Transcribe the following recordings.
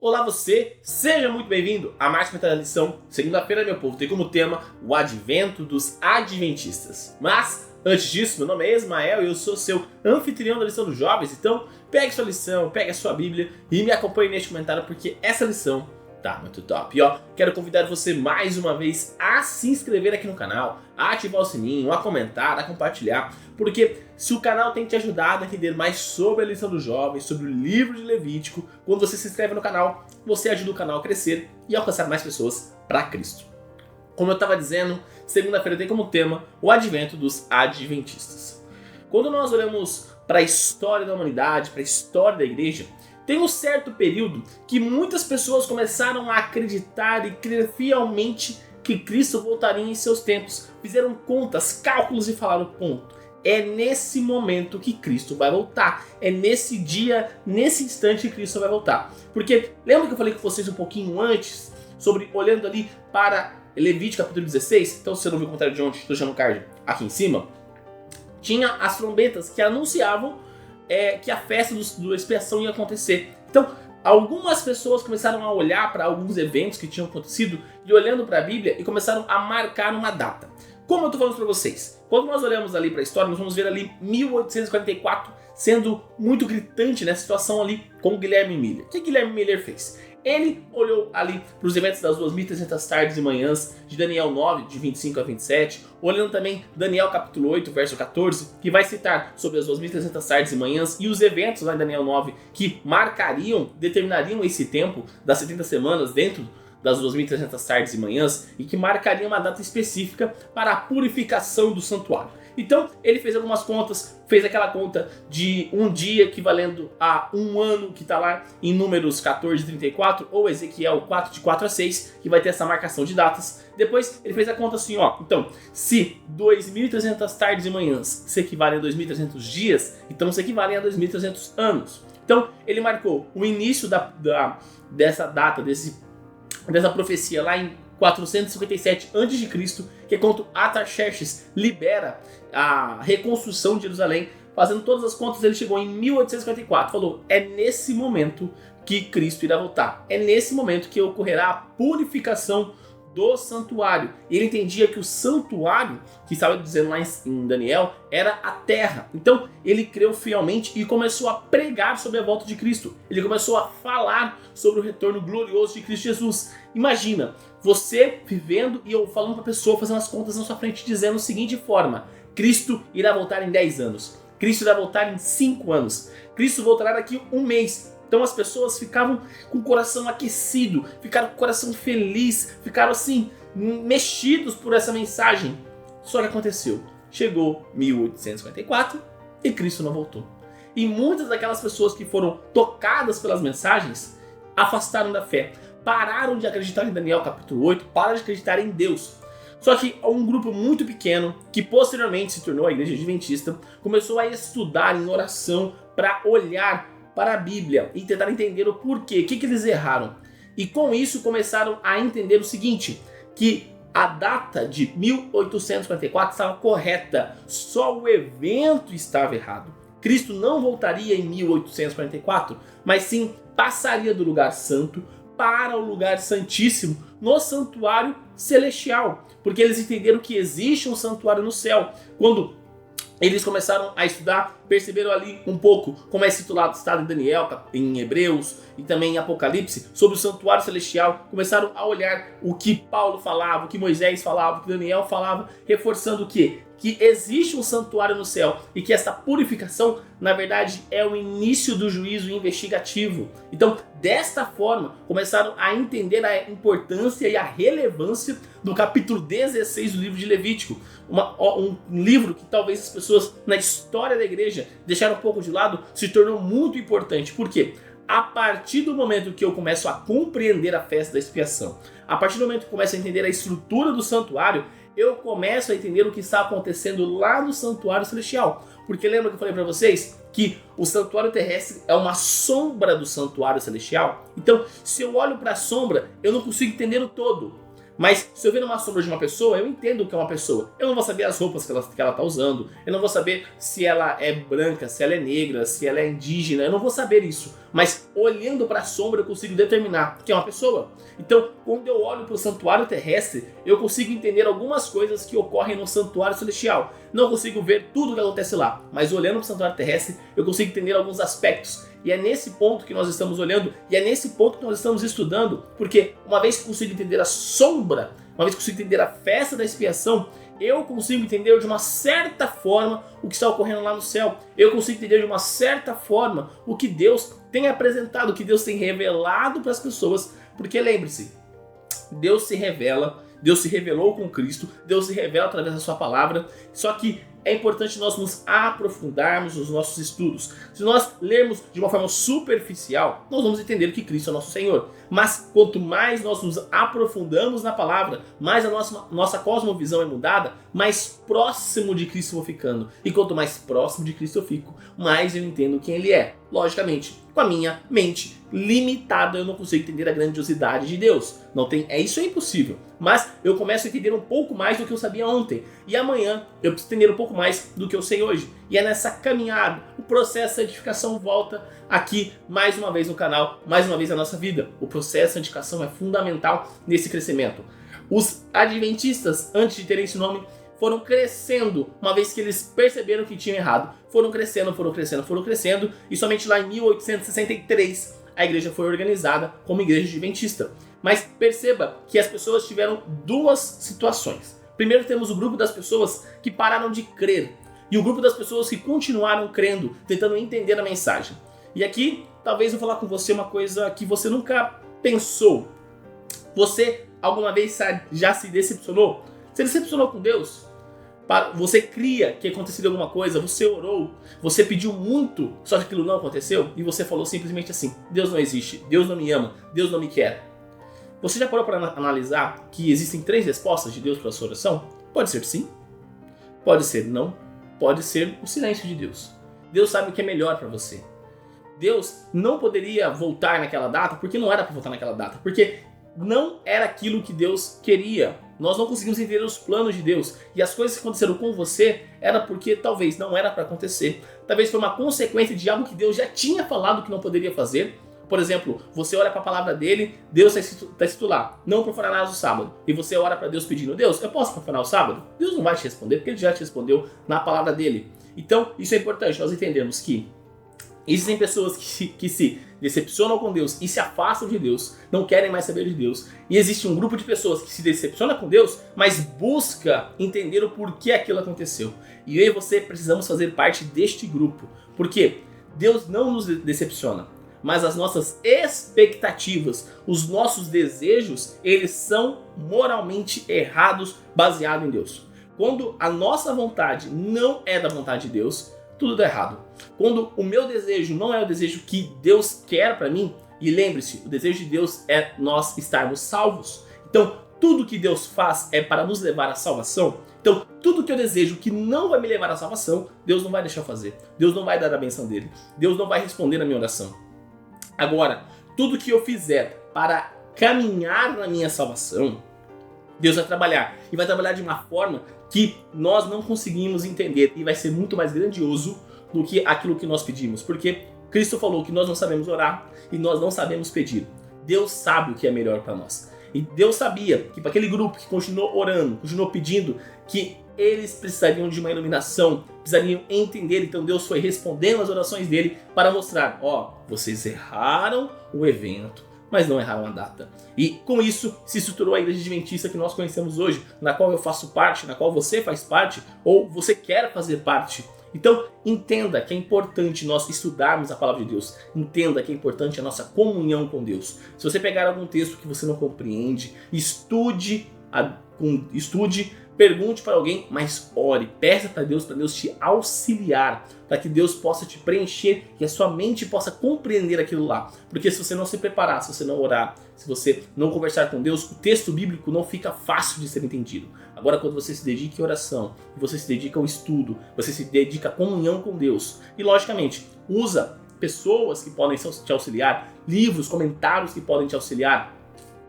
Olá você, seja muito bem-vindo a mais uma lição. Segunda-feira, meu povo, tem como tema o advento dos adventistas. Mas, antes disso, meu nome é Ismael e eu sou seu anfitrião da lição dos jovens. Então, pegue sua lição, pegue a sua Bíblia e me acompanhe neste comentário porque essa lição tá muito top. E quero convidar você mais uma vez a se inscrever aqui no canal, a ativar o sininho, a comentar, a compartilhar, porque se o canal tem te ajudado a entender mais sobre a lição dos jovens, sobre o livro de Levítico, quando você se inscreve no canal, você ajuda o canal a crescer e alcançar mais pessoas para Cristo. Como eu estava dizendo, segunda-feira tem como tema o advento dos adventistas. Quando nós olhamos para a história da humanidade, para a história da igreja, tem um certo período que muitas pessoas começaram a acreditar e crer fielmente que Cristo voltaria em seus tempos. Fizeram contas, cálculos e falaram, ponto. É nesse momento que Cristo vai voltar. É nesse dia, nesse instante que Cristo vai voltar. Porque lembra que eu falei com vocês um pouquinho antes, sobre olhando ali para Levítico capítulo 16? Então se você não viu o comentário de ontem, estou deixando o card aqui em cima. Tinha as trombetas que anunciavam que a festa do expiação ia acontecer. Então, algumas pessoas começaram a olhar para alguns eventos que tinham acontecido e olhando para a Bíblia e começaram a marcar uma data. Como eu estou falando para vocês, quando nós olhamos ali para a história, nós vamos ver ali 1844 sendo muito gritante nessa situação ali com Guilherme Miller. O que Guilherme Miller fez? Ele olhou ali para os eventos das 2.300 tardes e manhãs de Daniel 9, de 25 a 27, olhando também Daniel capítulo 8, verso 14, que vai citar sobre as 2.300 tardes e manhãs e os eventos lá em Daniel 9 que determinariam esse tempo das 70 semanas dentro das 2.300 tardes e manhãs e que marcariam uma data específica para a purificação do santuário. Então ele fez algumas contas, fez aquela conta de um dia equivalendo a um ano que está lá em Números 14:34 ou Ezequiel 4 de 4 a 6, que vai ter essa marcação de datas. Depois ele fez a conta assim, então se 2.300 tardes e manhãs se equivalem a 2.300 dias, então se equivalem a 2.300 anos. Então ele marcou o início dessa data, dessa profecia lá em 457 a.C., que é quando Artaxerxes libera a reconstrução de Jerusalém. Fazendo todas as contas, ele chegou em 1854. Falou, é nesse momento que Cristo irá voltar. É nesse momento que ocorrerá a purificação do santuário. Ele entendia que o santuário, que estava dizendo lá em Daniel, era a terra. Então ele creu fielmente e começou a pregar sobre a volta de Cristo. Ele começou a falar sobre o retorno glorioso de Cristo Jesus. Imagina, você vivendo e eu falando para a pessoa, fazendo as contas na sua frente, dizendo da seguinte forma: Cristo irá voltar em 10 anos. Cristo irá voltar em 5 anos. Cristo voltará daqui um mês. Então as pessoas ficavam com o coração aquecido, ficaram com o coração feliz, ficaram assim, mexidos por essa mensagem. Só que aconteceu, chegou 1854 e Cristo não voltou. E muitas daquelas pessoas que foram tocadas pelas mensagens afastaram da fé, pararam de acreditar em Daniel capítulo 8, pararam de acreditar em Deus. Só que um grupo muito pequeno, que posteriormente se tornou a Igreja Adventista, começou a estudar em oração para olhar para a Bíblia e tentar entender o porquê, o que eles erraram. E com isso começaram a entender o seguinte, que a data de 1844 estava correta, só o evento estava errado. Cristo não voltaria em 1844, mas sim passaria do lugar santo para o lugar santíssimo no santuário celestial, porque eles entenderam que existe um santuário no céu. Quando eles começaram a estudar, perceberam ali um pouco como é citado em Daniel, em Hebreus e também em Apocalipse, sobre o santuário celestial. Começaram a olhar o que Paulo falava, o que Moisés falava, o que Daniel falava, reforçando o quê? Que existe um santuário no céu e que essa purificação, na verdade, é o início do juízo investigativo. Então, desta forma, começaram a entender a importância e a relevância do capítulo 16 do livro de Levítico. Um livro que talvez as pessoas na história da igreja deixaram um pouco de lado, se tornou muito importante. Por quê? A partir do momento que eu começo a compreender a festa da expiação, a partir do momento que eu começo a entender a estrutura do santuário, eu começo a entender o que está acontecendo lá no santuário celestial. Porque lembra que eu falei para vocês que o santuário terrestre é uma sombra do santuário celestial? Então, se eu olho para a sombra, eu não consigo entender o todo. Mas se eu ver uma sombra de uma pessoa, eu entendo que é uma pessoa. Eu não vou saber as roupas que ela tá usando. Eu não vou saber se ela é branca, se ela é negra, se ela é indígena. Eu não vou saber isso. Mas olhando para a sombra eu consigo determinar que é uma pessoa. Então, quando eu olho para o santuário terrestre, eu consigo entender algumas coisas que ocorrem no santuário celestial. Não consigo ver tudo o que acontece lá, mas olhando para o santuário terrestre, eu consigo entender alguns aspectos. E é nesse ponto que nós estamos olhando, e é nesse ponto que nós estamos estudando, porque uma vez que eu consigo entender a sombra, uma vez que eu consigo entender a festa da expiação, eu consigo entender de uma certa forma o que está ocorrendo lá no céu. Eu consigo entender de uma certa forma o que Deus tem apresentado, o que Deus tem revelado para as pessoas. Porque lembre-se, Deus se revela, Deus se revelou com Cristo, Deus se revela através da sua palavra, só que é importante nós nos aprofundarmos nos nossos estudos. Se nós lermos de uma forma superficial, nós vamos entender que Cristo é nosso Senhor. Mas quanto mais nós nos aprofundamos na palavra, mais a nossa cosmovisão é mudada, mais próximo de Cristo eu vou ficando. E quanto mais próximo de Cristo eu fico, mais eu entendo quem Ele é. Logicamente, com a minha mente limitada, eu não consigo entender a grandiosidade de Deus. Isso é impossível. Mas eu começo a entender um pouco mais do que eu sabia ontem. E amanhã eu preciso entender um pouco mais do que eu sei hoje. E é nessa caminhada, o processo de santificação volta aqui mais uma vez no canal, mais uma vez na nossa vida. O processo de santificação é fundamental nesse crescimento. Os adventistas, antes de terem esse nome, foram crescendo, uma vez que eles perceberam que tinham errado. Foram crescendo, e somente lá em 1863 a igreja foi organizada como igreja adventista. Mas perceba que as pessoas tiveram duas situações. Primeiro temos o grupo das pessoas que pararam de crer, e o grupo das pessoas que continuaram crendo, tentando entender a mensagem. E aqui, talvez eu vou falar com você uma coisa que você nunca pensou. Você alguma vez já se decepcionou? Se decepcionou com Deus? Você cria que aconteceu alguma coisa, você orou, você pediu muito, só que aquilo não aconteceu, e você falou simplesmente assim: Deus não existe, Deus não me ama, Deus não me quer. Você já parou para analisar que existem 3 respostas de Deus para a sua oração? Pode ser sim, pode ser não, pode ser o silêncio de Deus. Deus sabe o que é melhor para você. Deus não poderia voltar naquela data porque não era para voltar naquela data, porque não era aquilo que Deus queria. Nós não conseguimos entender os planos de Deus. E as coisas que aconteceram com você era porque talvez não era para acontecer. Talvez foi uma consequência de algo que Deus já tinha falado que não poderia fazer. Por exemplo, você olha para a palavra dele, Deus está escrito lá: não profanarás o sábado. E você ora para Deus pedindo: Deus, eu posso profanar o sábado? Deus não vai te responder, porque ele já te respondeu na palavra dele. Então, isso é importante nós entendermos que existem pessoas que se decepcionam com Deus e se afastam de Deus, não querem mais saber de Deus. E existe um grupo de pessoas que se decepciona com Deus, mas busca entender o porquê aquilo aconteceu. E eu e você precisamos fazer parte deste grupo. Porque Deus não nos decepciona, mas as nossas expectativas, os nossos desejos, eles são moralmente errados baseado em Deus. Quando a nossa vontade não é da vontade de Deus, tudo dá errado. Quando o meu desejo não é o desejo que Deus quer para mim, e lembre-se, o desejo de Deus é nós estarmos salvos. Então, tudo que Deus faz é para nos levar à salvação. Então, tudo que eu desejo que não vai me levar à salvação, Deus não vai deixar eu fazer. Deus não vai dar a bênção dele. Deus não vai responder na minha oração. Agora, tudo que eu fizer para caminhar na minha salvação, Deus vai trabalhar. E vai trabalhar de uma forma que nós não conseguimos entender. E vai ser muito mais grandioso do que aquilo que nós pedimos. Porque Cristo falou que nós não sabemos orar e nós não sabemos pedir. Deus sabe o que é melhor para nós. E Deus sabia que para aquele grupo que continuou orando, continuou pedindo, que eles precisariam de uma iluminação, precisariam entender. Então Deus foi respondendo as orações dele para mostrar: vocês erraram o evento, mas não erraram a data. E com isso se estruturou a igreja adventista que nós conhecemos hoje, na qual eu faço parte, na qual você faz parte, ou você quer fazer parte. Então entenda que é importante nós estudarmos a palavra de Deus. Entenda que é importante a nossa comunhão com Deus. Se você pegar algum texto que você não compreende, estude, pergunte para alguém, mas ore, peça para Deus te auxiliar, para que Deus possa te preencher e a sua mente possa compreender aquilo lá. Porque se você não se preparar, se você não orar, se você não conversar com Deus, o texto bíblico não fica fácil de ser entendido. Agora, quando você se dedica à oração, você se dedica ao estudo, você se dedica à comunhão com Deus, e logicamente, usa pessoas que podem te auxiliar, livros, comentários que podem te auxiliar.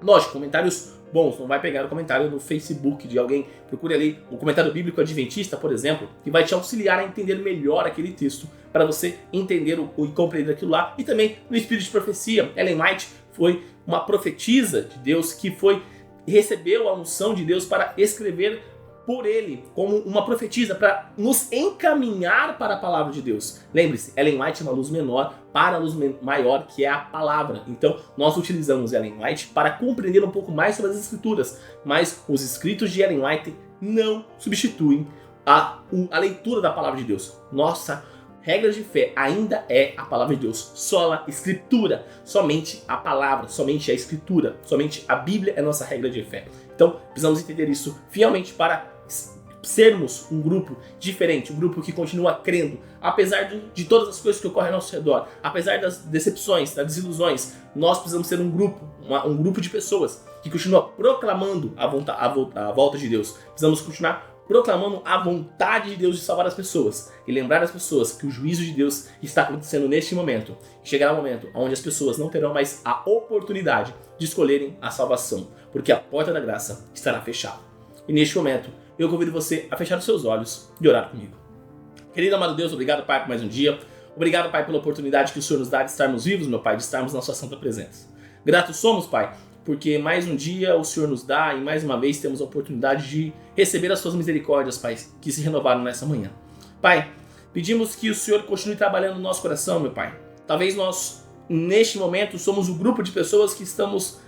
Lógico, comentários bons. Não vai pegar o comentário no Facebook de alguém. Procure ali o comentário bíblico adventista, por exemplo, que vai te auxiliar a entender melhor aquele texto, para você entender e compreender aquilo lá. E também no espírito de profecia. Ellen White foi uma profetisa de Deus que recebeu a unção de Deus para escrever por ele, como uma profetisa, para nos encaminhar para a palavra de Deus. Lembre-se, Ellen White é uma luz menor para a luz maior, que é a palavra. Então, nós utilizamos Ellen White para compreender um pouco mais sobre as escrituras, mas os escritos de Ellen White não substituem a leitura da palavra de Deus. Nossa regra de fé ainda é a palavra de Deus, sola escritura, somente a palavra, somente a escritura, somente a Bíblia é nossa regra de fé. Então, precisamos entender isso fielmente para sermos um grupo diferente, um grupo que continua crendo, apesar de todas as coisas que ocorrem ao nosso redor, apesar das decepções, das desilusões. Nós precisamos ser um grupo de pessoas que continua proclamando a volta de Deus. Precisamos continuar proclamando a vontade de Deus de salvar as pessoas e lembrar as pessoas que o juízo de Deus está acontecendo neste momento. Chegará um momento onde as pessoas não terão mais a oportunidade de escolherem a salvação, porque a porta da graça estará fechada. E neste momento, eu convido você a fechar os seus olhos e orar comigo. Querido amado Deus, obrigado, Pai, por mais um dia. Obrigado, Pai, pela oportunidade que o Senhor nos dá de estarmos vivos, meu Pai, de estarmos na sua santa presença. Gratos somos, Pai, porque mais um dia o Senhor nos dá e mais uma vez temos a oportunidade de receber as suas misericórdias, Pai, que se renovaram nessa manhã. Pai, pedimos que o Senhor continue trabalhando no nosso coração, meu Pai. Talvez nós, neste momento, somos um grupo de pessoas que estamos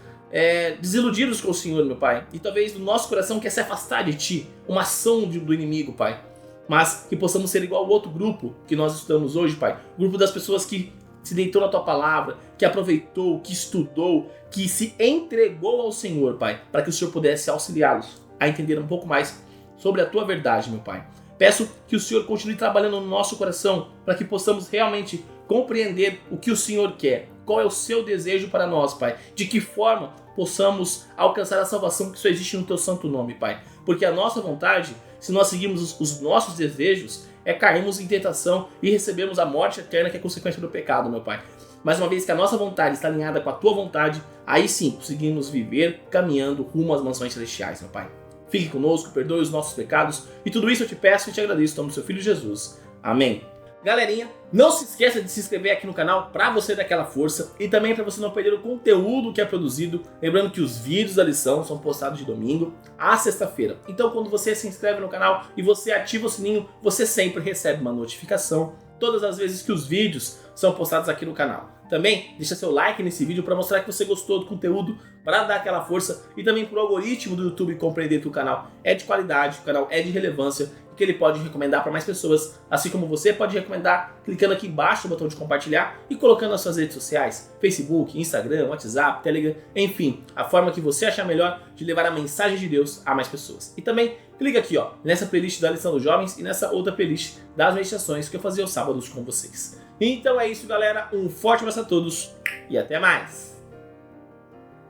desiludidos com o Senhor, meu Pai. E talvez o nosso coração quer se afastar de Ti, uma ação do inimigo, Pai. Mas que possamos ser igual ao outro grupo que nós estudamos hoje, Pai. O grupo das pessoas que se deitou na Tua palavra, que aproveitou, que estudou, que se entregou ao Senhor, Pai, para que o Senhor pudesse auxiliá-los a entender um pouco mais sobre a Tua verdade, meu Pai. Peço que o Senhor continue trabalhando no nosso coração para que possamos realmente compreender o que o Senhor quer, qual é o Seu desejo para nós, Pai, de que forma possamos alcançar a salvação que só existe no Teu santo nome, Pai. Porque a nossa vontade, se nós seguirmos os nossos desejos, é cairmos em tentação e recebermos a morte eterna que é consequência do pecado, meu Pai. Mas uma vez que a nossa vontade está alinhada com a Tua vontade, aí sim conseguimos viver caminhando rumo às mansões celestiais, meu Pai. Fique conosco, perdoe os nossos pecados e tudo isso eu te peço e te agradeço em nome do Seu Filho Jesus. Amém. Galerinha, não se esqueça de se inscrever aqui no canal para você dar aquela força e também para você não perder o conteúdo que é produzido. Lembrando que os vídeos da lição são postados de domingo a sexta-feira. Então quando você se inscreve no canal e você ativa o sininho, você sempre recebe uma notificação todas as vezes que os vídeos são postados aqui no canal. Também deixa seu like nesse vídeo para mostrar que você gostou do conteúdo, para dar aquela força e também para o algoritmo do YouTube compreender que o canal é de qualidade, o canal é de relevância e que ele pode recomendar para mais pessoas, assim como você pode recomendar clicando aqui embaixo no botão de compartilhar e colocando nas suas redes sociais, Facebook, Instagram, WhatsApp, Telegram, enfim, a forma que você achar melhor de levar a mensagem de Deus a mais pessoas. E também clica aqui nessa playlist da Lição dos Jovens e nessa outra playlist das meditações que eu fazia aos sábados com vocês. Então é isso, galera, um forte abraço a todos e até mais!